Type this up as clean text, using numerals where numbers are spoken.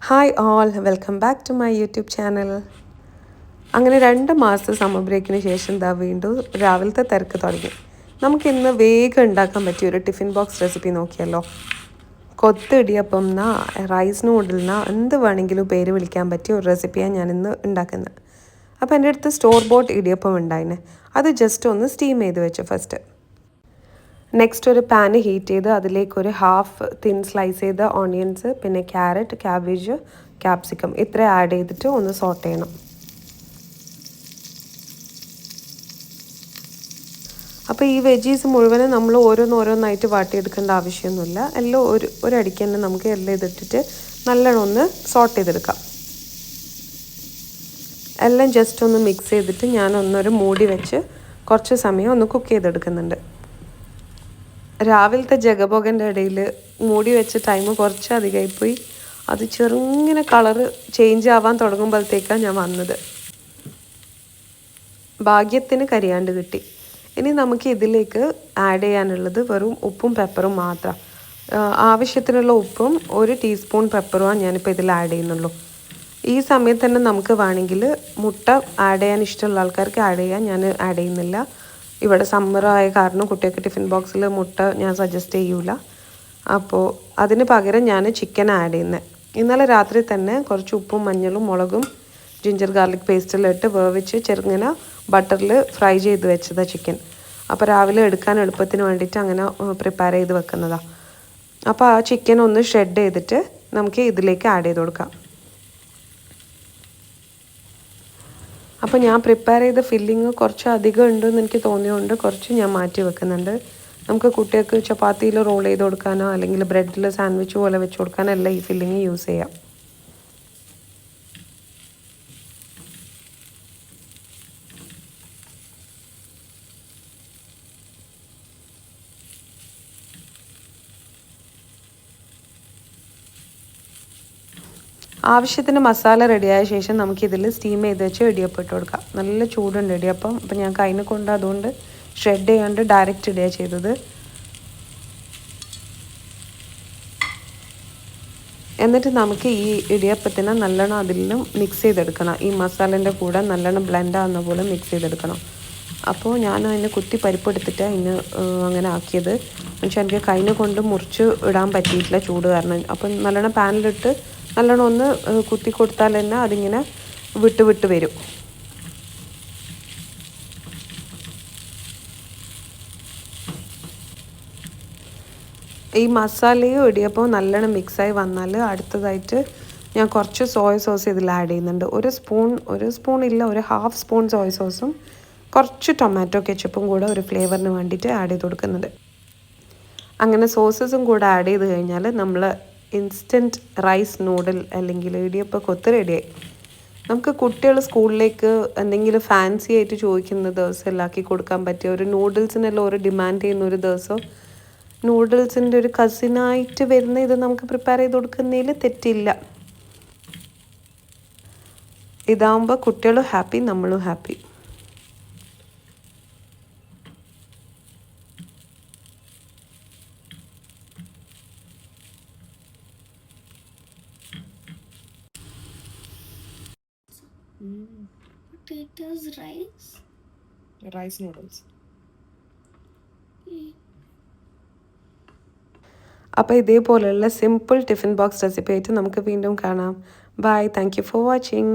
Hi all, welcome back to my YouTube channel. അങ്ങനെ 2 മാസത്തെ summer ബ്രേക്കിന് ശേഷം വീണ്ടും രാവിലത്തെ തിരക്ക് തുടങ്ങി. നമുക്കിന്ന് വേഗം ഉണ്ടാക്കാൻ പറ്റിയ ഒരു ടിഫിൻ ബോക്സ് റെസിപ്പി നോക്കിയല്ലോ. കൊത്ത് ഇടിയപ്പം എന്നാ റൈസ് നൂഡിൽന്നാ എന്ത് വേണമെങ്കിലും പേര് വിളിക്കാൻ പറ്റിയ ഒരു റെസിപ്പിയാണ് ഞാനിന്ന് ഉണ്ടാക്കുന്നത്. അപ്പോൾ എൻ്റെ അടുത്ത് സ്റ്റോർ ബോട്ട് ഇടിയപ്പം ഉണ്ടായിന്. അത് ജസ്റ്റ് ഒന്ന് സ്റ്റീം ചെയ്ത് വെച്ചു ഫസ്റ്റ്. നെക്സ്റ്റ് ഒരു പാന് ഹീറ്റ് ചെയ്ത് അതിലേക്കൊരു ഹാഫ് തിൻ സ്ലൈസ് ചെയ്ത ഓണിയൻസ്, പിന്നെ ക്യാരറ്റ്, ക്യാബേജ്, ക്യാപ്സിക്കം ഇത്ര ആഡ് ചെയ്തിട്ട് ഒന്ന് സോട്ട് ചെയ്യണം. അപ്പോൾ ഈ വെജീസ് മുഴുവനും നമ്മൾ ഓരോന്നോരോന്നായിട്ട് വാട്ടിയെടുക്കേണ്ട ആവശ്യമൊന്നുമില്ല. എല്ലാം ഒരടിക്ക് തന്നെ നമുക്ക് എല്ലാം ഇതിട്ടിട്ട് നല്ലോണം ഒന്ന് സോട്ട് ചെയ്തെടുക്കാം. എല്ലാം ജസ്റ്റ് ഒന്ന് മിക്സ് ചെയ്തിട്ട് ഞാനൊന്നൊരു മൂടി വെച്ച് കുറച്ച് സമയം ഒന്ന് കുക്ക് ചെയ്തെടുക്കുന്നുണ്ട്. രാവിലത്തെ ജഗബോഗൻ്റെ ഇടയിൽ മൂടി വെച്ച ടൈം കുറച്ച് അധികമായിപ്പോയി. അത് ചെറുങ്ങനെ കളറ് ചേഞ്ച് ആവാൻ തുടങ്ങുമ്പോഴത്തേക്കാണ് ഞാൻ വന്നത്. ഭാഗ്യത്തിന് കരിയാണ്ട് കിട്ടി. ഇനി നമുക്ക് ഇതിലേക്ക് ആഡ് ചെയ്യാനുള്ളത് വെറും ഉപ്പും പെപ്പറും മാത്രം. ആവശ്യത്തിനുള്ള ഉപ്പും 1 ടീസ്പൂൺ പെപ്പറുമാണ് ഞാനിപ്പോൾ ഇതിൽ ആഡ് ചെയ്യുന്നുള്ളൂ. ഈ സമയത്ത് തന്നെ നമുക്ക് വേണമെങ്കിൽ മുട്ട ആഡ് ചെയ്യാൻ ഇഷ്ടമുള്ള ആൾക്കാർക്ക് ആഡ് ചെയ്യാൻ, ഞാൻ ആഡ് ചെയ്യുന്നില്ല. ഇവിടെ സമ്മറായ കാരണം കുട്ടികൾക്ക് ടിഫിൻ ബോക്സിൽ മുട്ട ഞാൻ സജസ്റ്റ് ചെയ്യൂല. അപ്പോൾ അതിന് പകരം ഞാൻ ചിക്കൻ ആഡ് ചെയ്യുന്നത്. ഇന്നലെ രാത്രി തന്നെ കുറച്ച് ഉപ്പും മഞ്ഞളും മുളകും ജിഞ്ചർ ഗാർലിക് പേസ്റ്റിലിട്ട് ഇട്ട് വേവിച്ച് ചെറുങ്ങനെ ബട്ടറിൽ ഫ്രൈ ചെയ്ത് വെച്ചതാണ് ചിക്കൻ. അപ്പോൾ രാവിലെ എടുക്കാൻ എളുപ്പത്തിന് വേണ്ടിയിട്ട് അങ്ങനെ പ്രിപ്പയർ ചെയ്ത് വെക്കുന്നതാണ്. അപ്പോൾ ആ ചിക്കൻ ഒന്ന് ഷ്രെഡ് ചെയ്തിട്ട് നമുക്ക് ഇതിലേക്ക് ആഡ് ചെയ്ത് കൊടുക്കാം. അപ്പോൾ ഞാൻ പ്രിപ്പയർ ചെയ്ത ഫില്ലിങ് കുറച്ച് അധികം ഉണ്ടെന്ന് എനിക്ക് തോന്നിയതുകൊണ്ട് കുറച്ച് ഞാൻ മാറ്റി വെക്കുന്നുണ്ട്. നമുക്ക് കുട്ടികൾക്ക് ചപ്പാത്തിയിൽ റോൾ ചെയ്ത് കൊടുക്കാനോ അല്ലെങ്കിൽ ബ്രെഡിൽ സാൻഡ്വിച്ച് പോലെ വെച്ച് കൊടുക്കാനോ എല്ലാം ഈ ഫില്ലിങ് യൂസ് ചെയ്യാം. ആവശ്യത്തിന് മസാല റെഡിയായ ശേഷം നമുക്കിതിൽ സ്റ്റീം ചെയ്ത് വെച്ച് ഇടിയപ്പം ഇട്ട് കൊടുക്കാം. നല്ല ചൂടുണ്ട് ഇടിയപ്പം. അപ്പം ഞാൻ കൈനെ കൊണ്ട് അതുകൊണ്ട് ഷ്രെഡ് ചെയ്യാണ്ട് ഡയറക്റ്റ് ഇടുക ചെയ്തത്. എന്നിട്ട് നമുക്ക് ഈ ഇടിയപ്പത്തിനെ നല്ലോണം അതിലും മിക്സ് ചെയ്തെടുക്കണം. ഈ മസാലേൻ്റെ കൂടെ നല്ലോണം ബ്ലെൻഡ് ആവുന്ന പോലെ മിക്സ് ചെയ്തെടുക്കണം. അപ്പോൾ ഞാൻ അതിന് കുത്തി പരിപ്പെടുത്തിട്ട് അതിന് അങ്ങനെ ആക്കിയത്. പക്ഷേ എനിക്ക് കൈനെ കൊണ്ട് മുറിച്ച് ഇടാൻ പറ്റിയിട്ടില്ല ചൂട് കാരണം. അപ്പം നല്ലോണം പാനിലിട്ട് നല്ലോണം ഒന്ന് കുത്തി കൊടുത്താൽ തന്നെ അതിങ്ങനെ വിട്ട് വിട്ട് വരും. ഈ മസാലയും ഇടിയപ്പവും നല്ലോണം മിക്സായി വന്നാൽ അടുത്തതായിട്ട് ഞാൻ കുറച്ച് സോയ സോസ് ഇതിൽ ആഡ് ചെയ്യുന്നുണ്ട്. ഒരു സ്പൂൺ ഇല്ല, ഒരു ഹാഫ് സ്പൂൺ സോയ സോസും കുറച്ച് ടൊമാറ്റോ കെച്ചപ്പും കൂടെ ഒരു ഫ്ലേവറിന് വേണ്ടിയിട്ട് ആഡ് ചെയ്ത് കൊടുക്കുന്നുണ്ട്. അങ്ങനെ സോസസും കൂടെ ആഡ് ചെയ്ത് കഴിഞ്ഞാൽ നമ്മൾ ഇൻസ്റ്റൻറ്റ് റൈസ് നൂഡിൽ അല്ലെങ്കിൽ ഇടിയപ്പം കൊത്ത് റെഡിയായി. നമുക്ക് കുട്ടികൾ സ്കൂളിലേക്ക് എന്തെങ്കിലും ഫാൻസി ആയിട്ട് ചോദിക്കുന്ന ദിവസം എല്ലാക്കി കൊടുക്കാൻ പറ്റിയ ഒരു നൂഡിൽസിനെല്ലാം ഒരു ഡിമാൻഡ് ചെയ്യുന്ന ഒരു ദിവസം നൂഡിൽസിൻ്റെ ഒരു കസിനായിട്ട് വരുന്ന ഇത് നമുക്ക് പ്രിപ്പയർ ചെയ്ത് കൊടുക്കുന്നതിൽ തെറ്റില്ല. ഇതാകുമ്പോൾ കുട്ടികളും ഹാപ്പി, നമ്മളും ഹാപ്പി. Potatoes, rice noodles. അപ്പോൾ ഇതേപോലെയുള്ള സിമ്പിൾ ടിഫിൻ ബോക്സ് റെസിപ്പി ആയിട്ട് നമുക്ക് വീണ്ടും കാണാം. Bye, thank you for watching.